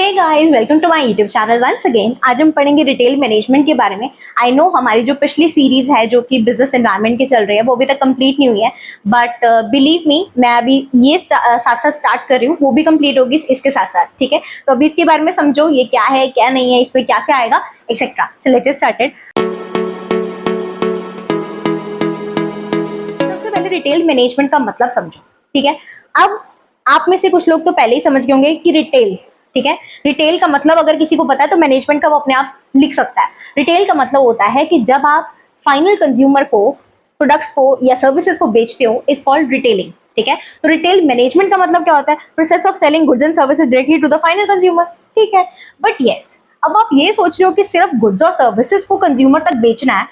Hey guys, welcome to my YouTube channel once again. आज हम पढ़ेंगे रिटेल मैनेजमेंट के बारे में। आई नो हमारी जो पिछली सीरीज है जो कि बिजनेस एनवायरनमेंट की चल रही है वो अभी तक कंप्लीट नहीं हुई है, बट बिलीव मी मैं अभी ये साथ साथ स्टार्ट कर रही हूँ, वो भी कंप्लीट होगी इसके साथ साथ। ठीक है, तो अभी इसके बारे में समझो ये क्या है, क्या नहीं है, इसमें क्या क्या आएगा etcetera. So let's get started. सबसे पहले रिटेल मैनेजमेंट का मतलब समझो। ठीक है, अब आप में से कुछ लोग तो पहले ही समझ गए होंगे कि रिटेल, ठीक है, रिटेल का मतलब अगर किसी को पता है तो मैनेजमेंट का वो अपने आप लिख सकता है। रिटेल का मतलब होता है कि जब आप फाइनल कंज्यूमर को प्रोडक्ट्स को या सर्विसेज को बेचते हो, इज कॉल्ड रिटेलिंग। ठीक है, तो रिटेल मैनेजमेंट का मतलब क्या होता है? Process of selling goods and services directly to the final consumer. ठीक है, बट यस, अब आप ये सोच रहे हो कि सिर्फ गुड्स और सर्विसेज को कंज्यूमर तक बेचना है,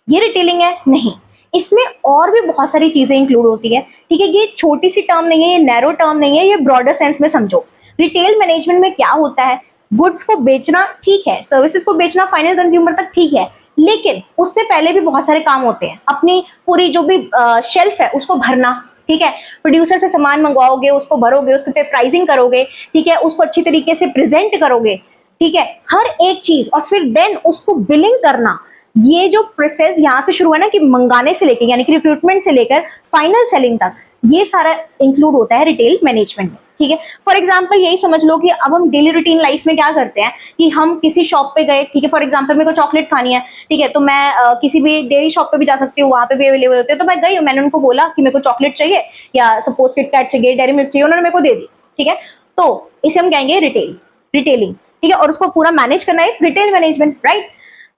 ये रिटेलिंग है? नहीं, इसमें और भी बहुत सारी चीजें इंक्लूड होती है। ठीक है, ये छोटी सी टर्म नहीं है, ये नैरो टर्म नहीं है, ये ब्रॉडर सेंस में समझो। रिटेल मैनेजमेंट में क्या होता है? गुड्स को बेचना ठीक है, सर्विसेज को बेचना फाइनल कंज्यूमर तक ठीक है, लेकिन उससे पहले भी बहुत सारे काम होते हैं। अपनी पूरी जो भी शेल्फ है उसको भरना। ठीक है, प्रोड्यूसर से सामान मंगवाओगे, उसको भरोगे, उसके पे प्राइसिंग करोगे, ठीक है, उसको अच्छी तरीके से प्रेजेंट करोगे, ठीक है, हर एक चीज, और फिर देन उसको बिलिंग करना। ये जो प्रोसेस यहाँ से शुरू है ना, कि मंगाने से लेकर यानी कि रिक्रूटमेंट से लेकर फाइनल सेलिंग तक, ये सारा इंक्लूड होता है रिटेल मैनेजमेंट में। ठीक है, फॉर एग्जांपल यही समझ लो कि अब हम डेली रूटीन लाइफ में क्या करते हैं कि हम किसी शॉप पे गए, ठीक है, फॉर एग्जांपल मेरे को चॉकलेट खानी है, ठीक है, तो मैं किसी भी डेयरी शॉप पे भी जा सकती हूँ, वहां पे भी अवेलेबल होते हैं। तो मैं गई, मैंने उनको बोला कि मेरे को चॉकलेट चाहिए या सपोज किटकैट चाहिए, डेयरी मिल्क चाहिए, उन्होंने मेरे को दे दी। ठीक है, तो इसे हम कहेंगे रिटेलिंग। ठीक है, और उसको पूरा मैनेज करना है रिटेल मैनेजमेंट, राइट।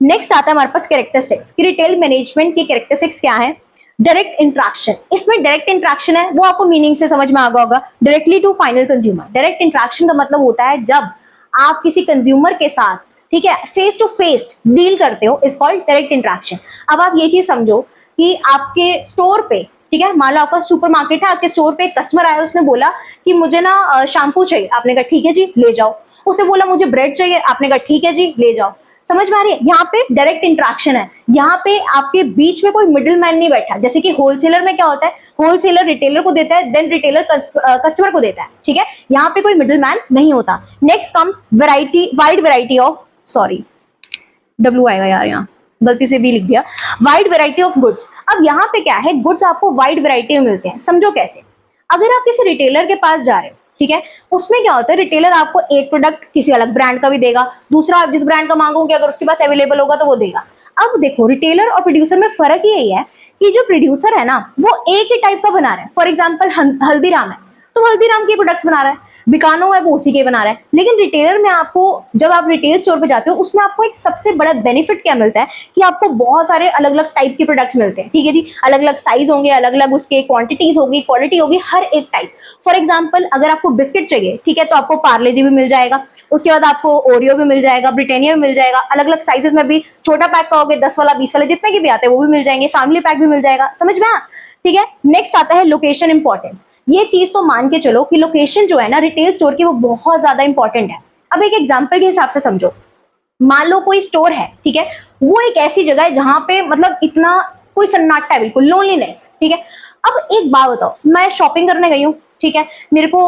नेक्स्ट आता है हमारे पास कैरेक्टरिस्टिक्स कि रिटेल मैनेजमेंट की कैरेक्टरिस्टिक्स क्या है। डायरेक्ट इंट्रैक्शन, इसमें डायरेक्ट इंट्रैक्शन है, वो आपको मीनिंग से समझ में आ गया होगा। Directly to final consumer, direct interaction का मतलब होता है जब आप किसी कंज्यूमर के साथ, ठीक है, फेस टू फेस डील करते हो, इज कॉल्ड डायरेक्ट इंट्रैक्शन। अब आप ये चीज समझो कि आपके स्टोर पे, ठीक है, मान लो आपका सुपरमार्केट है, आपके स्टोर पे एक कस्टमर आया, उसने बोला कि मुझे ना शैम्पू चाहिए, आपने कहा ठीक है जी ले जाओ। उसने बोला मुझे ब्रेड चाहिए, आपने कहा ठीक है जी ले जाओ। समझ में आ रही है? यहाँ पे डायरेक्ट इंट्रैक्शन है, यहाँ पे आपके बीच में कोई मिडिल मैन नहीं बैठा। जैसे कि होलसेलर में क्या होता है, होलसेलर रिटेलर को देता है, देन रिटेलर कस्टमर को देता है। ठीक है, यहाँ पे कोई मिडिल मैन नहीं होता। Next comes variety, wide variety of, sorry W आएगा यार, यहाँ गलती से भी लिख दिया, वाइड वैरायटी ऑफ गुड्स। अब यहाँ पे क्या है, गुड्स आपको वाइड वैरायटी में मिलते हैं। समझो कैसे, अगर आप किसी रिटेलर के पास जा रहे हो, ठीक है, उसमें क्या होता है, रिटेलर आपको एक प्रोडक्ट किसी अलग ब्रांड का भी देगा, दूसरा आप जिस ब्रांड का मांगोगे अगर उसके पास अवेलेबल होगा तो वो देगा। अब देखो, रिटेलर और प्रोड्यूसर में फर्क यही है कि जो प्रोड्यूसर है ना, वो एक ही टाइप का बना रहा है। फॉर एग्जाम्पल हल्दीराम है तो हल्दीराम के प्रोडक्ट्स बना रहा है, बिकानो है वो उसी के बना रहा है। लेकिन रिटेलर में आपको, जब आप रिटेल स्टोर पे जाते हो, उसमें आपको एक सबसे बड़ा बेनिफिट क्या मिलता है कि आपको बहुत सारे अलग अलग टाइप के प्रोडक्ट्स मिलते हैं। ठीक है जी, अलग अलग साइज होंगे, अलग अलग उसके क्वांटिटीज होगी, क्वालिटी होगी, हर एक टाइप। फॉर एग्जाम्पल अगर आपको बिस्किट चाहिए, ठीक है, तो आपको पार्ले जी भी मिल जाएगा, उसके बाद आपको ओरियो भी मिल जाएगा, ब्रिटानिया भी मिल जाएगा, अलग अलग साइजेस में भी। छोटा पैक का होगे 10 वाला, 20 वाला, जितने के भी आते हैं वो भी मिल जाएंगे, फैमिली पैक भी मिल जाएगा। समझ में आ? ठीक है, नेक्स्ट आता है लोकेशन इंपॉर्टेंस। ये चीज तो मान के चलो कि लोकेशन जो है ना रिटेल स्टोर की, वो बहुत ज्यादा इंपॉर्टेंट है। अब एक एग्जांपल के हिसाब से समझो, मान लो कोई स्टोर है, ठीक है, वो एक ऐसी जगह है जहां पे मतलब इतना कोई सन्नाटा है, बिल्कुल लोनलीनेस। ठीक है, अब एक बात बताओ, मैं शॉपिंग करने गई हूँ, ठीक है, मेरे को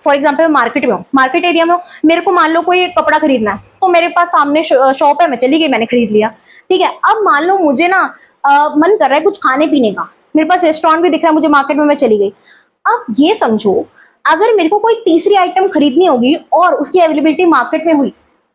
फॉर एग्जाम्पल मार्केट में हूँ, मार्केट एरिया में हूँ, मेरे को मान लो कोई कपड़ा खरीदना है, तो मेरे पास सामने शॉप है, मैं चली गई, मैंने खरीद लिया। ठीक है, अब मान लो मुझे ना मन कर रहा है कुछ खाने पीने का, मेरे पास रेस्टोरेंट भी दिख रहा है मुझे मार्केट में, मैं चली गई। अब ये समझो, अगर मेरे को कोई तीसरी आइटम खरीदनी होगी और उसकी अवेलेबिलिटी मार्केट में हुई,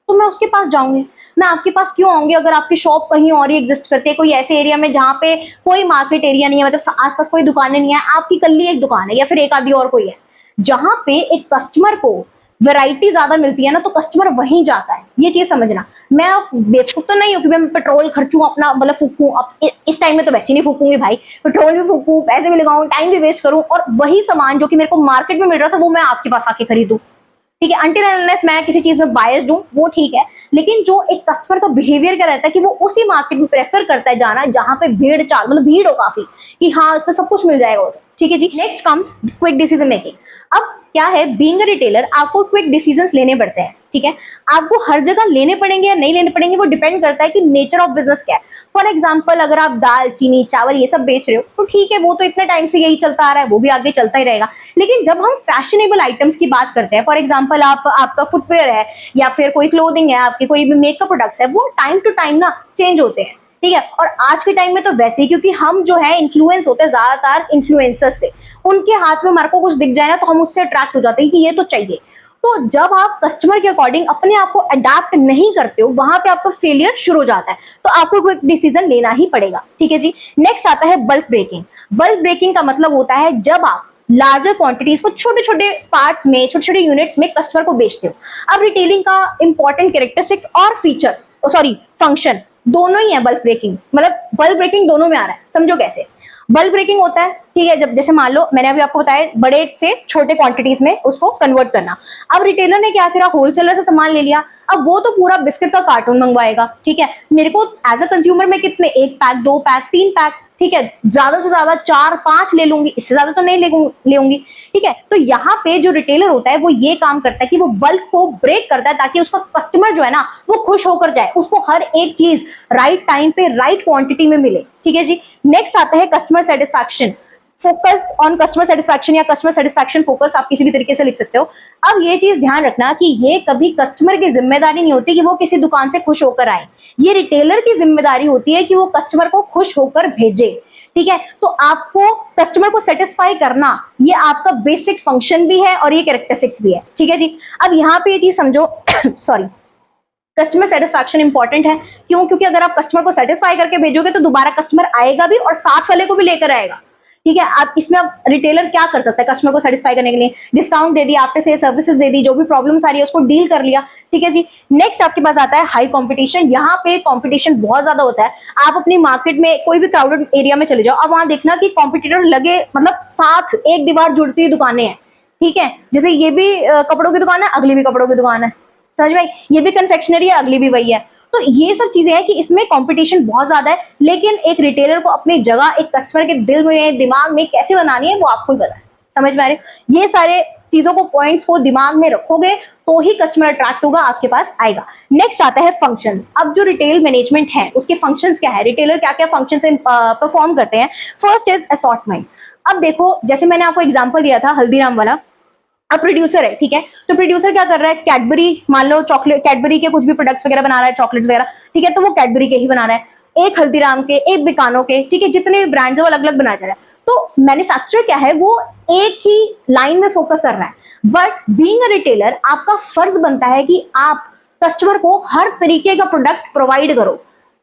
तो मैं उसके पास जाऊंगी। मैं आपके पास क्यों आऊंगी अगर आपकी शॉप कहीं और ही एग्जिस्ट करती है, कोई ऐसे एरिया में जहां पे कोई मार्केट एरिया नहीं है, मतलब आसपास कोई दुकानें नहीं है, आपकी कल्ली एक दुकान है या फिर एक आधी और कोई है, जहां पे एक कस्टमर को वैरायटी ज्यादा मिलती है ना, तो कस्टमर वहीं जाता है। ये चीज समझना। मैं अब बेवकूफ तो नहीं हूँ कि मैं पेट्रोल खर्चूं अपना, मतलब फूकूं। अब इस टाइम में तो वैसे नहीं फूकूंगी भाई, पेट्रोल भी फूकूं, पैसे भी लगाऊं, टाइम भी वेस्ट करूं, और वही सामान जो कि मेरे को मार्केट में मिल रहा था वो मैं आपके पास आके खरीदूं। ठीक है, अनटिल अनलेस मैं किसी चीज में बायस्ड हूं, वो ठीक है, लेकिन जो एक कस्टमर का बिहेवियर क्या रहता है कि वो उसी मार्केट में प्रेफर करता है जाना जहां पे भीड़ चाल, मतलब भीड़ हो काफी, कि हाँ उसमें सब कुछ मिल जाएगा उसे। ठीक है जी, next comes quick decision making. अब क्या है, बीइंग अ रिटेलर आपको क्विक डिसीजंस लेने पड़ते हैं। ठीक है। आपको हर जगह लेने पड़ेंगे या नहीं लेने पड़ेंगे वो डिपेंड करता है कि नेचर ऑफ बिजनेस क्या है। फॉर एग्जाम्पल अगर आप दाल, चीनी, चावल ये सब बेच रहे हो तो ठीक है, वो तो इतने टाइम से यही चलता आ रहा है, वो भी आगे चलता ही रहेगा। लेकिन जब हम फैशनेबल आइटम्स की बात करते हैं, फॉर एग्जाम्पल आपका फुटवेयर है या फिर कोई क्लोथिंग है, आपके कोई भी मेकअप प्रोडक्ट्स है, वो टाइम टू टाइम ना चेंज होते हैं, ठीक है। और आज के टाइम में तो वैसे ही, क्योंकि हम जो है इन्फ्लुएंस होते हैं ज्यादातर इन्फ्लुएंसर्स से, उनके हाथ में हमारे को कुछ दिख जाए ना तो हम उससे अट्रैक्ट हो जाते हैं कि ये तो चाहिए। तो जब आप कस्टमर के अकॉर्डिंग अपने आप को अडेप्ट नहीं करते हो, वहां पे आपका फेलियर शुरू हो जाता है। तो आपको कोई डिसीजन लेना ही पड़ेगा, ठीक है जी। नेक्स्ट आता है बल्क ब्रेकिंग। बल्क ब्रेकिंग का मतलब होता है जब आप लार्जर क्वांटिटीज को छोटे छोटे पार्ट्स में, छोटे छोटे यूनिट्स में कस्टमर को बेचते हो। अब रिटेलिंग का इंपॉर्टेंट कैरेक्टरिस्टिक्स और फीचर, सॉरी फंक्शन, दोनों ही है बल्क ब्रेकिंग, मतलब बल्क ब्रेकिंग दोनों में आ रहा है। समझो कैसे बल्क ब्रेकिंग होता है, ठीक है। जब जैसे मान लो मैंने अभी आपको बताया बड़े से छोटे क्वांटिटीज में उसको कन्वर्ट करना। अब रिटेलर ने क्या किया, होलसेलर से सामान ले लिया, अब वो तो पूरा बिस्किट का कार्टून मंगवाएगा, ठीक है। मेरे को एज अ कंज्यूमर में कितने, 1 पैक, 2 पैक, 3 पैक, ठीक है, ज्यादा से ज्यादा 4 5 ले लूंगी, इससे ज्यादा तो नहीं लेंगी, ठीक है। तो यहाँ पे जो रिटेलर होता है वो ये काम करता है कि वो बल्क को ब्रेक करता है ताकि उसका कस्टमर जो है ना वो खुश होकर जाए, उसको हर एक चीज राइट टाइम पे राइट क्वांटिटी में मिले, ठीक है जी। नेक्स्ट आता है customer satisfaction. Focus on customer satisfaction या कस्टमर सेटिस्फैक्शन फोकस, आप किसी भी तरीके से लिख सकते हो। अब ये चीज ध्यान रखना कि ये कभी कस्टमर की जिम्मेदारी नहीं होती कि वो किसी दुकान से खुश होकर आए, ये रिटेलर की जिम्मेदारी होती है कि वो कस्टमर को खुश होकर भेजे, ठीक है। तो आपको कस्टमर को सेटिस्फाई करना ये आपका बेसिक फंक्शन भी है और ये कैरेक्टरिस्टिक्स भी है, ठीक है जी। अब यहाँ पे ये चीज समझो सॉरी, कस्टमर सेटिस्फैक्शन इंपॉर्टेंट है, क्यों? क्योंकि अगर आप कस्टमर को सेटिस्फाई करके भेजोगे तो दोबारा कस्टमर आएगा भी और साथ वाले को भी लेकर आएगा, ठीक है। आप इसमें अब रिटेलर क्या कर सकता है कस्टमर को सेटिस्फाई करने के लिए, डिस्काउंट दे दिया, आफ्टर सेल सर्विसेज दे दी, जो भी प्रॉब्लम्स आ रही है उसको डील कर लिया, ठीक है जी। नेक्स्ट आपके पास आता है हाई कंपटीशन। यहाँ पे कंपटीशन बहुत ज्यादा होता है। आप अपनी मार्केट में कोई भी क्राउडेड एरिया में चले जाओ, अब वहां देखना कि कॉम्पिटिटर लगे, मतलब साथ एक दीवार जुड़ती हुई दुकानें हैं, ठीक है। जैसे ये भी कपड़ों की दुकान है, अगली भी कपड़ों की दुकान है, समझ में? ये भी कन्फेक्शनरी है, अगली भी वही है। तो ये सब चीजें हैं कि इसमें कंपटीशन बहुत ज्यादा है, लेकिन एक रिटेलर को अपनी जगह एक कस्टमर के दिल में, दिमाग में कैसे बनानी है वो आपको ही पता है, समझ में आ रहे? ये सारे चीजों को, पॉइंट्स को दिमाग में रखोगे तो ही कस्टमर अट्रैक्ट होगा, आपके पास आएगा। नेक्स्ट आता है फंक्शंस। अब जो रिटेल मैनेजमेंट है उसके फंक्शंस क्या है, रिटेलर क्या क्या फंक्शंस परफॉर्म करते हैं। First is assortment. अब देखो, जैसे मैंने आपको एग्जांपल दिया था हल्दीराम वाला, अब प्रोड्यूसर है, ठीक है। तो प्रोड्यूसर क्या कर रहा है, कैडबरी, मान लो चॉकलेट, कैडबरी के कुछ भी प्रोडक्ट्स वगैरह बना रहा है, चॉकलेट्स वगैरह, ठीक है। तो वो कैडबरी के ही बना रहा है, एक हल्दीराम के, एक बिकानो के, ठीक है, जितने भी ब्रांड्स है वो अलग अलग बनाया जा रहा है। तो मैन्युफैक्चरर क्या है, वो एक ही लाइन में फोकस कर रहा है। बट बीइंग अ रिटेलर आपका फर्ज बनता है कि आप कस्टमर को हर तरीके का प्रोडक्ट प्रोवाइड करो,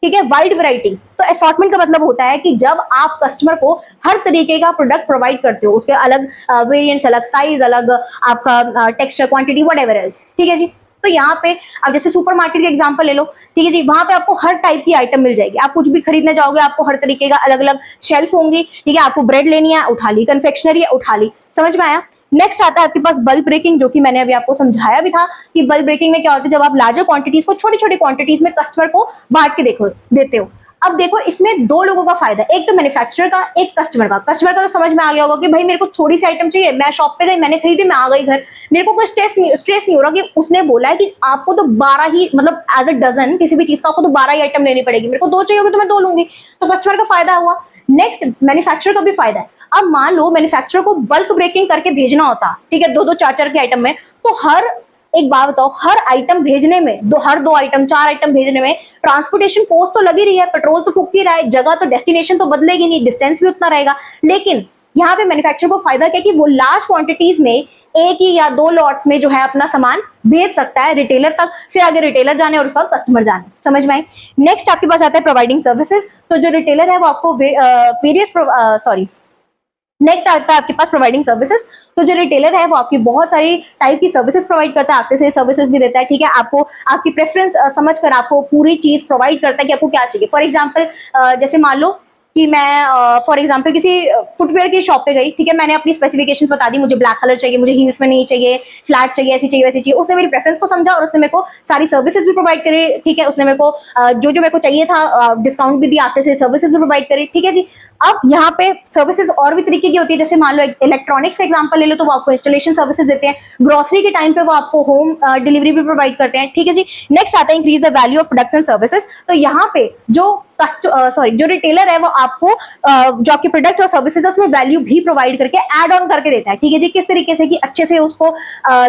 ठीक है, वाइड वैरायटी। तो असॉर्टमेंट का मतलब होता है कि जब आप कस्टमर को हर तरीके का प्रोडक्ट प्रोवाइड करते हो, उसके अलग वेरिएंट्स, अलग साइज, अलग आपका टेक्सचर, क्वांटिटी, व्हाटएवर एल्स, ठीक है जी। तो यहाँ पे अब जैसे सुपरमार्केट का एग्जांपल ले लो, ठीक है जी, वहां पे आपको हर टाइप की आइटम मिल जाएगी। आप कुछ भी खरीदने जाओगे आपको हर तरीके का अलग अलग शेल्फ होंगी, ठीक है। आपको ब्रेड लेनी है, उठा ली, कन्फेक्शनरी है, उठा ली, समझ में आया? नेक्स्ट आता है आपके पास बल्क ब्रेकिंग, जो कि मैंने अभी आपको समझाया भी था कि बल्क ब्रेकिंग में क्या होता है, जब आप लार्जर क्वांटिटीज को छोटी छोटी क्वांटिटीज में कस्टमर को बांट के देते हो। अब देखो, इसमें दो लोगों का फायदा है, एक तो मैन्युफैक्चरर का, एक कस्टमर का। कस्टमर का तो समझ में आ गया होगा कि भाई मेरे को थोड़ी सी आइटम चाहिए, मैं शॉप पे गई, मैंने खरीदी, मैं आ गई घर, मेरे को कोई स्ट्रेस नहीं हो रहा कि उसने बोला है कि आपको तो 12 ही, मतलब एज अ डजन किसी भी चीज का आपको तो 12 ही आइटम लेनी पड़ेगी, मेरे को 2 चाहिए होगी तो मैं 2 लूंगी। तो कस्टमर का फायदा हुआ। नेक्स्ट, मैन्युफैक्चरर का भी फायदा है। अब मान लो मैन्युफैक्चरर को बल्क ब्रेकिंग करके भेजना होता, ठीक है, 2-2 4-4 के आइटम में, तो एक बात बताओ, हर आइटम भेजने में, हर 2 आइटम 4 आइटम भेजने में ट्रांसपोर्टेशन कॉस्ट तो लगी रही है, पेट्रोल तो फूक ही रहा है, जगह तो, डेस्टिनेशन तो बदलेगी नहीं, डिस्टेंस भी उतना रहेगा। लेकिन यहाँ पे मैन्युफैक्चरर को फायदा क्या कि वो लार्ज क्वांटिटीज में एक ही या 2 लॉट्स में जो है अपना सामान भेज सकता है रिटेलर तक, फिर आगे रिटेलर जाने और उसका कस्टमर जाने, समझ में आए? नेक्स्ट आपके पास आता है प्रोवाइडिंग सर्विसेज। तो जो रिटेलर है वो आपको नेक्स्ट आता है आपके पास प्रोवाइडिंग सर्विसेज। तो जो रिटेलर है वो आपकी बहुत सारी टाइप की सर्विसेज प्रोवाइड करता है, आफ्टर सेल सर्विसेज भी देता है, ठीक है। आपको आपकी प्रेफरेंस समझकर आपको पूरी चीज प्रोवाइड करता है कि आपको क्या चाहिए। फॉर एग्जांपल, जैसे मान लो कि मैं फॉर एग्जांपल किसी फुटवेयर की शॉप पे गई, ठीक है, मैंने अपनी स्पेसिफिकेशंस बता दी, मुझे ब्लैक कलर चाहिए, मुझे हील्स में नहीं चाहिए, फ्लैट चाहिए, ऐसी चाहिए, वैसी चाहिए। उसने मेरी प्रेफरेंस को समझा और उसने मेरे को सारी सर्विसेज भी प्रोवाइड करी, ठीक है। उसने मेरे को जो जो मेरे को चाहिए था डिस्काउंट भी दिया, आफ्टर सेल सर्विसेज भी प्रोवाइड करी, ठीक है जी। अब यहाँ पे सर्विसेज और भी तरीके की होती है, जैसे मान लो इलेक्ट्रॉनिक्स का एग्जांपल ले लो तो वो आपको इंस्टॉलेशन सर्विसेज देते हैं, ग्रोसरी के टाइम पे वो आपको होम डिलीवरी भी प्रोवाइड करते हैं, ठीक है जी। नेक्स्ट आता है increase the value of products and services. तो यहाँ पे जो जो रिटेलर है वो आपको जो आपके प्रोडक्ट और सर्विसेज है उसमें वैल्यू भी प्रोवाइड करके ऐड ऑन करके देता है, ठीक है जी। किस तरीके से कि अच्छे से उसको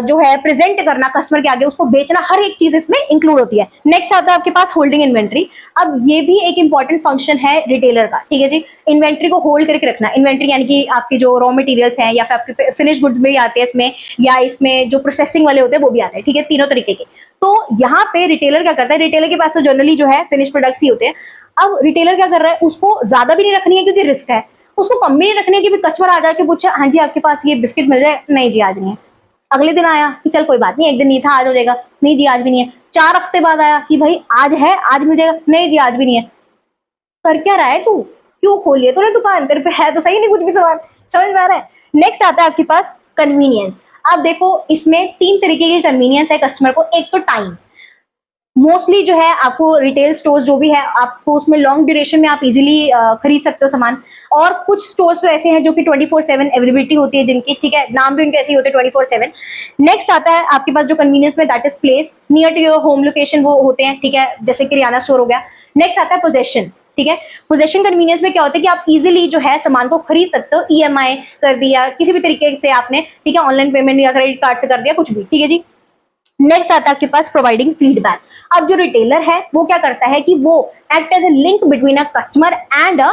जो है प्रेजेंट करना कस्टमर के आगे, उसको बेचना, हर एक चीज इसमें इंक्लूड होती है। नेक्स्ट आता है आपके पास होल्डिंग इन्वेंट्री। अब ये भी एक इंपॉर्टेंट फंक्शन है रिटेलर का, ठीक है जी। इन्वेंट्री को होल्ड करके रखना। इन्वेंट्री यानी कि आपकी जो रॉ मटेरियल्स हैं या फिर आपके फिनिश गुड्स में भी आते हैं इसमें, या इसमें जो प्रोसेसिंग वाले होते हैं वो भी आते हैं, ठीक है, तीनों तरीके के। तो यहाँ पे रिटेलर क्या करता है, रिटेलर के पास तो जनरली जो है फिनिश प्रोडक्ट्स ही होते हैं। अब रिटेलर क्या कर रहा है, उसको ज्यादा भी नहीं रखनी है क्योंकि रिस्क है, उसको कम भी नहीं रखनी है कि कस्टमर आ जाके पूछे हाँ जी आपके पास ये बिस्किट मिल जाए, नहीं जी आज नहीं है। अगले दिन आया कि चल कोई बात नहीं, एक दिन नहीं था आज हो जाएगा, नहीं जी आज भी नहीं है। 4 हफ्ते बाद आया कि भाई आज है, आज मिल जाएगा, नहीं जी आज भी नहीं है। कर क्या रहा है तू, क्यों खोली है तूने दुकान, तेरे पे है तो सही नहीं कुछ भी सामान, समझ में आ रहा है। नेक्स्ट आता है आपके पास कन्वीनियंस। अब देखो इसमें 3 तरीके की कन्वीनियंस है कस्टमर को। एक तो टाइम, मोस्टली जो है आपको रिटेल स्टोर्स जो भी है आपको उसमें लॉन्ग ड्यूरेशन में आप इजीली खरीद सकते हो सामान। और कुछ स्टोर्स तो ऐसे हैं जो कि 24/7 अवेलेबिलिटी होती है जिनकी, ठीक है, नाम भी उनके ऐसे ही होते हैं 24/7। नेक्स्ट आता है आपके पास जो कन्वीनियंस में, that is place near to your home location वो होते हैं, ठीक है, जैसे किराना स्टोर हो गया। नेक्स्ट आता है पोजेशन, ठीक है। पोजेशन कन्वीनियंस में क्या होता है कि आप इजीली जो है सामान को खरीद सकते हो, ईएमआई कर दिया किसी भी तरीके से आपने, ठीक है, ऑनलाइन पेमेंट या क्रेडिट कार्ड से कर दिया, कुछ भी, ठीक है जी। नेक्स्ट आता है आपके पास प्रोवाइडिंग फीडबैक। अब जो रिटेलर है वो क्या करता है कि वो act as a link between a customer and a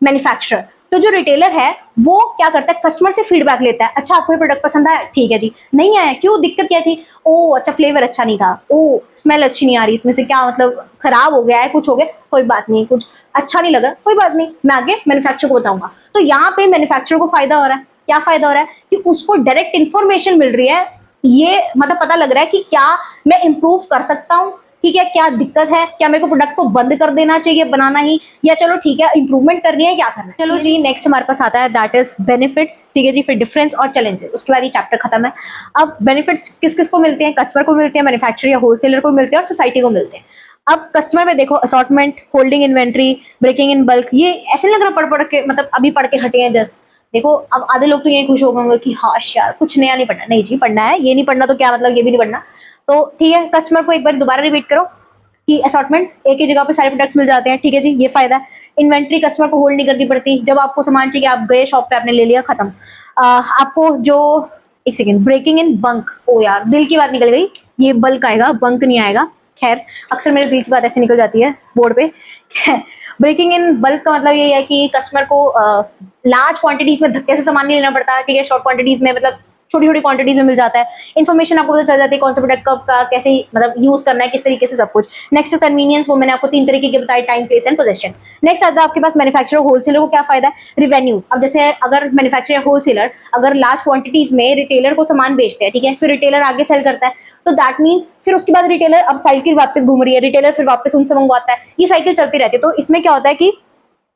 manufacturer. तो जो रिटेलर है वो क्या करता है, कस्टमर से फीडबैक लेता है। अच्छा आपको ये प्रोडक्ट पसंद आया, ठीक है जी, नहीं आया क्यों, दिक्कत क्या थी, ओ अच्छा फ्लेवर अच्छा नहीं था, ओ स्मेल अच्छी नहीं आ रही, इसमें से क्या मतलब खराब हो गया है, कुछ हो गया, कोई बात नहीं, कुछ अच्छा नहीं लगा, कोई बात नहीं, मैं आगे मैन्युफैक्चरर को बताऊंगा। तो यहाँ पे मैन्युफैक्चरर को फायदा हो रहा है। क्या फायदा हो रहा है कि उसको डायरेक्ट इन्फॉर्मेशन मिल रही है, ये मतलब पता लग रहा है कि क्या मैं इंप्रूव कर सकता हूँ, ठीक है, क्या दिक्कत है, क्या मेरे को प्रोडक्ट को बंद कर देना चाहिए बनाना ही, या चलो ठीक है इंप्रूवमेंट करनी है, क्या करना है। चलो जी नेक्स्ट हमारे पास आता है दैट इज बेनिफिट्स, ठीक है जी। फिर डिफरेंस और चैलेंजेस, उसके बाद ये चैप्टर खत्म है। अब बेनिफिट्स किस किस को मिलते हैं, कस्टमर को मिलते हैं, मैन्युफैक्चरर या होलसेलर को मिलते हैं और सोसाइटी को मिलते हैं। अब कस्टमर में देखो assortment, holding inventory, breaking in bulk, ये ऐसे नहीं लग रहा पढ़ के, मतलब अभी पढ़ के हटे हैं जस्ट। देखो अब आधे लोग तो यही खुश हो गए कि हाँ यार कुछ नया नहीं पढ़ना, नहीं जी पढ़ना है, ये नहीं पढ़ना तो क्या मतलब ये भी नहीं पढ़ना। तो ठीक है, कस्टमर को एक बार दोबारा रिपीट करो कि असॉर्टमेंट एक ही जगह पे सारे प्रोडक्ट्स मिल जाते हैं, ठीक है जी, ये फायदा है। इन्वेंट्री कस्टमर को होल्ड नहीं करनी पड़ती, जब आपको सामान चाहिए आप गए शॉप पे आपने ले लिया, खत्म। आपको जो एक सेकेंड, ब्रेकिंग इन बंक, ओ यार दिल की बात निकल गई, ये बल्क आएगा बंक नहीं आएगा, खैर अक्सर मेरे दिल की बात ऐसे निकल जाती है बोर्ड पे। ब्रेकिंग इन बल्क का मतलब ये है कि कस्टमर को लार्ज क्वांटिटीज में धक्के से सामान नहीं लेना पड़ता, ठीक है, शॉर्ट क्वांटिटीज में मतलब छोटी छोटी क्वांटिटीज में मिल जाता है। इन्फॉर्मेशन आपको पता चल जाती है कौन सा प्रोडक्ट कब का कैसे मतलब यूज करना है, किस तरीके से, सब कुछ। नेक्स्ट कन्वीनियंस, वो मैंने आपको 3 तरीके के बताए, time, place and position. Next आता है आपके पास मैन्युफैक्चरर होलसेलर को क्या फायदा है, रिवेन्यूज। अब जैसे अगर मैन्युफैक्चरर या होलसेलर अगर लार्ज क्वांटिटीज में रिटेलर को सामान बेचते हैं, ठीक है, फिर रिटेलर आगे सेल करता है, तो दैट मीन्स फिर उसके बाद रिटेलर अब साइकिल वापस घूम रही है, रिटेलर फिर वापस उनसे मंगवाता है, ये साइकिल चलती रहती है। तो इसमें क्या होता है कि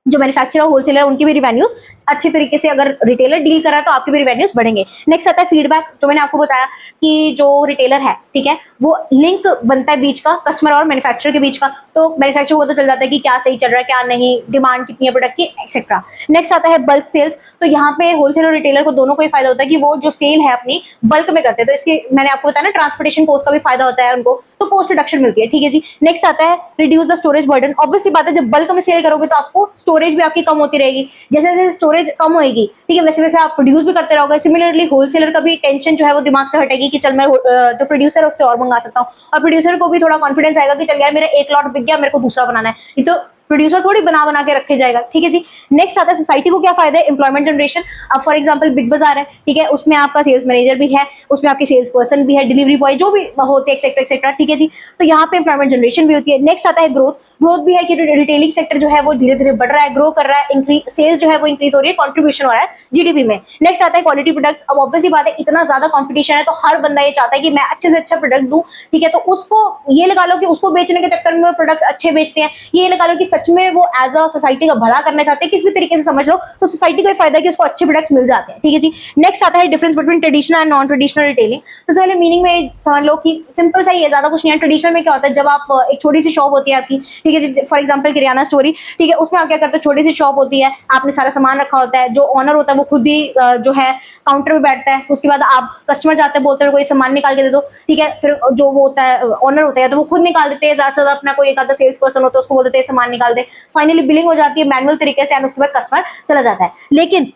जो मैन्युफैक्चरर होलसेलर उनकी भी रिवेन्यूज अच्छी तरीके से, अगर रिटेलर डील कर रहा है तो आपके भी रिवेन्यूज बढ़ेंगे। नेक्स्ट आता है फीडबैक, जो मैंने आपको बताया कि जो रिटेलर है, ठीक है, वो लिंक बनता है बीच का, कस्टमर और मैन्युफैक्चरर के बीच का। तो मैन्युफैक्चरर को पता चल जाता है कि क्या सही चल रहा है क्या नहीं, डिमांड कितनी है प्रोडक्ट की, एक्सेट्रा। नेक्स्ट आता है बल्क सेल्स। तो यहाँ पे होलसेलर और रिटेलर को दोनों को ही फायदा होता है कि वो जो सेल है अपनी बल्क में करते हैं, तो इसके मैंने आपको बताया ना ट्रांसपोर्टेशन कॉस्ट का भी फायदा होता है उनको, तो कॉस्ट रिडक्शन मिलती है, ठीक है जी। नेक्स्ट आता है reduce the storage burden. Obviously बात है जब बल्क में सेल करोगे तो आपको स्टोरेज भी आपकी कम होती रहेगी, जैसे जैसे स्टोरेज कम होगी, ठीक है, वैसे वैसे आप प्रोड्यूस भी करते रहोगे। सिमिलरली होलसेलर का भी टेंशन जो है वो दिमाग से हटेगी कि चल मैं जो प्रोड्यूसर है उससे और मंगा सकता हूँ, और प्रोड्यूसर को भी थोड़ा कॉन्फिडेंस आएगा कि चल यार मेरा एक लॉट बिक गया, मेरे को दूसरा बनाना है, ये तो प्रोड्यूसर थोड़ी बना के रखे जाएगा, ठीक है जी। नेक्स्ट आता है सोसाइटी को क्या फायदा है, एम्प्लॉयमेंट जनरेशन। अब फॉर एग्जांपल बिग बाजार है, ठीक है, उसमें आपका सेल्स मैनेजर भी है, उसमें आपके सेल्स पर्सन भी है, डिलीवरी बॉय जो भी होते हैं, एक्सेट्रा एक्सेट्रा, ठीक है जी। तो यहाँ पे एम्प्लॉयमेंट जनरेशन भी होती है। नेक्स्ट आता है ग्रोथ। ग्रोथ भी है कि रिटेलिंग सेक्टर जो है वो धीरे धीरे बढ़ रहा है, ग्रो कर रहा है, इंक्रीज सेल्स जो है वो इंक्रीज हो रही है, कॉन्ट्रीब्यूशन हो रहा है जीडीपी में। नेक्स्ट आता है क्वालिटी प्रोडक्ट्स। अब ऑब्वियसली बात है इतना ज्यादा कॉम्पिटिशन है तो हर बंदा ये चाहता है कि मैं अच्छे से अच्छा प्रोडक्ट दूं, ठीक है, तो उसको ये लगा लो कि उसको बेचने के चक्कर में वो प्रोडक्ट अच्छे बेचते हैं, ये लगा लो कि सच में वो एज अ सोसाइटी का भला करना चाहते हैं, किस भी तरीके से समझ लो, तो सोसाइटी को फायदा है कि उसको अच्छे प्रोडक्ट मिल जाते हैं, ठीक है जी। नेक्स्ट आता है difference between traditional and non traditional retailing. सबसे पहले मीनिंग में समझ लो कि सिंपल सा ही है, ज्यादा कुछ नहीं है। ट्रेडिशनल में क्या होता है, जब आप एक छोटी सी शॉप होती है आपकी, ठीक है जी, फॉर एग्जांपल किराना स्टोरी, ठीक है, उसमें आप क्या करते हो, छोटी सी शॉप होती है, आपने सारा सामान रखा होता है, जो ऑनर होता है वो खुद ही जो है काउंटर पे बैठता है, उसके बाद आप कस्टमर जाते हैं, बोलते हैं कोई सामान निकाल के दे दो, ठीक है, फिर जो वो होता है ऑनर होता है तो वो खुद निकाल देते हैं, ज्यादा से ज्यादा अपना कोई एक आधा सेल्स पर्सन होता है उसको बोल देते हैं सामान निकाल दे, फाइनली बिलिंग हो जाती है मैनुअल तरीके से, एंड उसके बाद कस्टमर चला जाता है। लेकिन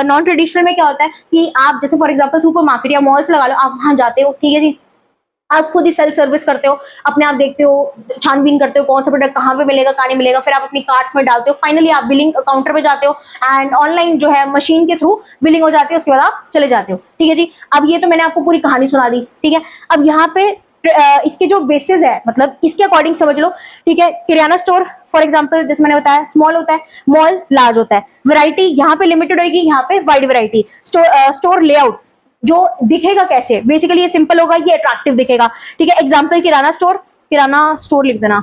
नॉन ट्रेडिशनल में क्या होता है कि आप जैसे फॉर एग्जाम्पल सुपर मार्केट या मॉल्स लगा लो, आप वहां जाते हो, ठीक है जी, आप खुद ही सेल्फ सर्विस करते हो, अपने आप देखते हो, छानबीन करते हो कौन सा प्रोडक्ट कहाँ पे मिलेगा कहाँ नहीं मिलेगा, फिर आप अपनी कार्ट्स में डालते हो, फाइनली आप बिलिंग काउंटर पे जाते हो एंड ऑनलाइन जो है मशीन के थ्रू बिलिंग हो जाती है, उसके बाद आप चले जाते हो, ठीक है जी। अब ये तो मैंने आपको पूरी कहानी सुना दी, ठीक है। अब यहाँ पे इसके जो बेसिस है, मतलब इसके अकॉर्डिंग समझ लो, ठीक है। किराना स्टोर फॉर एग्जांपल जैसे मैंने बताया स्मॉल होता है, मॉल लार्ज होता है, वैरायटी यहाँ पे लिमिटेड होगी, यहाँ पे वाइड वैरायटी। स्टोर लेआउट जो दिखेगा कैसे, बेसिकली ये सिंपल होगा, ये अट्रैक्टिव दिखेगा, ठीक है। एग्जांपल किराना स्टोर लिख देना,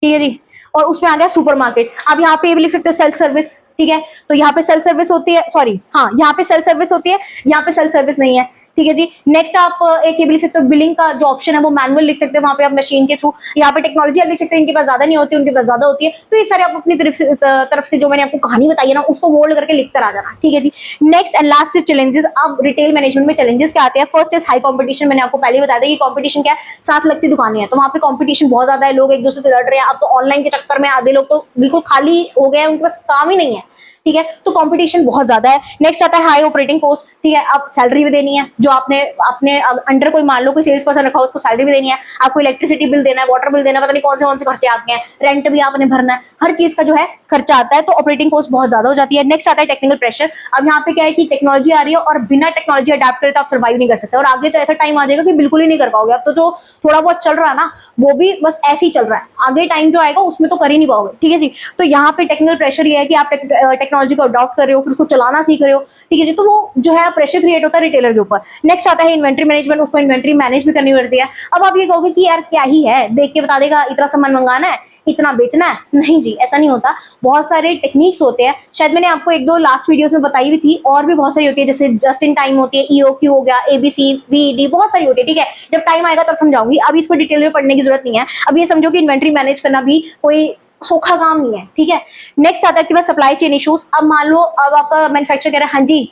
ठीक है जी। और उसमें आ गया सुपरमार्केट, अब यहाँ पे ये भी लिख सकते हो सेल्फ सर्विस, ठीक है। तो यहाँ पे सेल्फ सर्विस होती है, सॉरी हाँ, यहाँ पे सेल्फ सर्विस होती है, यहाँ पे सेल्फ सर्विस नहीं है, ठीक है जी। नेक्स्ट आप एक ये भी लिख सकते हो, बिलिंग का जो ऑप्शन है वो मैनुअल लिख सकते हो, वहां पे आप मशीन के थ्रू, यहाँ पे टेक्नोलॉजी आप लिख सकते हो, इनके पास ज्यादा नहीं होती, उनके पास ज्यादा होती है, तो ये सारे आप अपनी तरफ से जो मैंने आपको कहानी बताई है ना उसको मोल्ड करके लिख कर आ जाना, ठीक है जी। Next and last challenges. अब रिटेल मैनेजमेंट में चैलेंजेस क्या आते हैं, फर्स्ट इज हाई कॉम्पिटिशन, मैंने आपको पहले ही बता दिया कि कॉम्पिटिशन क्या है, साथ लगती दुकानें हैं तो वहां पे कॉम्पिटिशन बहुत ज्यादा है, लोग एक दूसरे से लड़ रहे हैं। अब तो ऑनलाइन के चक्कर में आधे लोग तो बिल्कुल खाली हो गए हैं, उनके पास काम ही नहीं है, ठीक है, तो कंपटीशन बहुत ज्यादा है। नेक्स्ट आता है हाई ऑपरेटिंग कॉस्ट, ठीक है, अब सैलरी भी देनी है, जो आपने अपने अंडर कोई मान लो कोई सेल्स पर्सन रखा हो उसको सैलरी भी देनी है, आपको इलेक्ट्रिसिटी बिल देना है, वाटर बिल देना है, पता नहीं कौन से खर्चे आपके हैं, रेंट भी आपने भरना है, हर चीज का जो है खर्चा आता है, तो ऑपरेटिंग कॉस्ट बहुत ज्यादा हो जाती है। नेक्स्ट आता है टेक्निकल प्रेशर। अब यहाँ पे क्या है कि टेक्नोलॉजी आ रही है और बिना टेक्नोलॉजी अडेप्ट करे तो आप सर्वाइव नहीं कर सकते, और आगे तो ऐसा टाइम आ जाएगा कि बिल्कुल ही नहीं कर पाओगे। अब तो जो थोड़ा बहुत चल रहा है ना वो भी बस ऐसे ही चल रहा है, आगे टाइम जो आएगा उसमें तो कर ही नहीं पाओगे, ठीक है जी। तो यहाँ पे टेक्निकल प्रेशर ये है कि आप टेक्नोलॉजी को अडॉप्ट कर रहे हो, फिर उसको चलाना सीख रहे हो, ठीक है जी, तो वो जो है प्रेशर क्रिएट होता है रिटेलर के ऊपर। नेक्स्ट आता है इन्वेंट्री मैनेजमेंट, उसको इन्वेंट्री मैनेज भी करनी पड़ती है। अब आप ये कहोगे कि यार क्या ही है, देख के बता देगा इतना सामान मंगाना है इतना बेचना है, नहीं जी ऐसा नहीं होता, बहुत सारे टेक्निक्स होते हैं, शायद मैंने आपको एक दो लास्ट वीडियोस में बताई भी थी, और भी बहुत सारी होती है, जैसे जस्ट इन टाइम होती है, EOQ हो गया, ABC VED, बहुत सारी होती है, ठीक है, जब टाइम आएगा तब समझाऊंगी, अब इस पर डिटेल में पढ़ने की जरूरत नहीं है। अब ये समझो कि इन्वेंट्री मैनेज करना भी कोई सोखा काम नहीं है, ठीक है। नेक्स्ट आता है आपके पास सप्लाई चेन इश्यूज। अब मान लो अब आपका मैन्युफैक्चर कह रहा है हाँ जी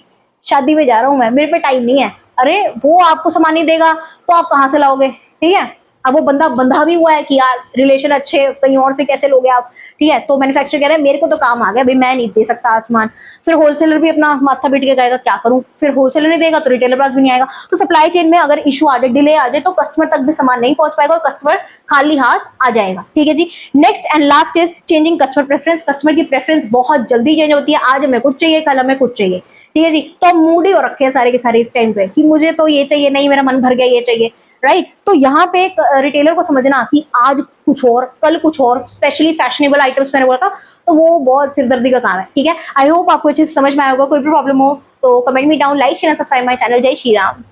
शादी में जा रहा हूं मैं, मेरे पे टाइम नहीं है, अरे वो आपको सामान नहीं देगा तो आप कहाँ से लाओगे, ठीक है। अब वो बंधा भी हुआ है कि यार रिलेशन अच्छे कहीं और से कैसे लोगे आप, ठीक है, तो मैन्युफैक्चर कह रहा है मेरे को तो काम आ गया भाई, मैं नहीं दे सकता सामान, फिर होलसेलर भी अपना माथा पीट के कहेगा क्या करूं, फिर होलसेलर नहीं देगा तो रिटेलर पास भी नहीं आएगा। तो सप्लाई चेन में अगर इशू आ जाए, डिले आ जाए, तो कस्टमर तक भी सामान नहीं पहुंच पाएगा और कस्टमर खाली हाथ आ जाएगा, ठीक है जी। Next and last is changing customer preference. Customer की प्रेफरेंस बहुत जल्दी चेंज होती है, आज हमें कुछ चाहिए कल हमें कुछ चाहिए, ठीक है जी। तो हम मूड ही हो रखे हैं सारे के सारे इस टाइम पे कि मुझे तो ये चाहिए, नहीं मेरा मन भर गया ये चाहिए, राइट। तो यहाँ पे एक रिटेलर को समझना कि आज कुछ और कल कुछ और, स्पेशली फैशनेबल आइटम्स मैंने बोला था, तो वो बहुत सिरदर्दी का काम है, ठीक है। आई होप आपको ये चीज समझ में आएगा, कोई भी प्रॉब्लम हो तो comment me down, like share subscribe my channel. जय श्री राम।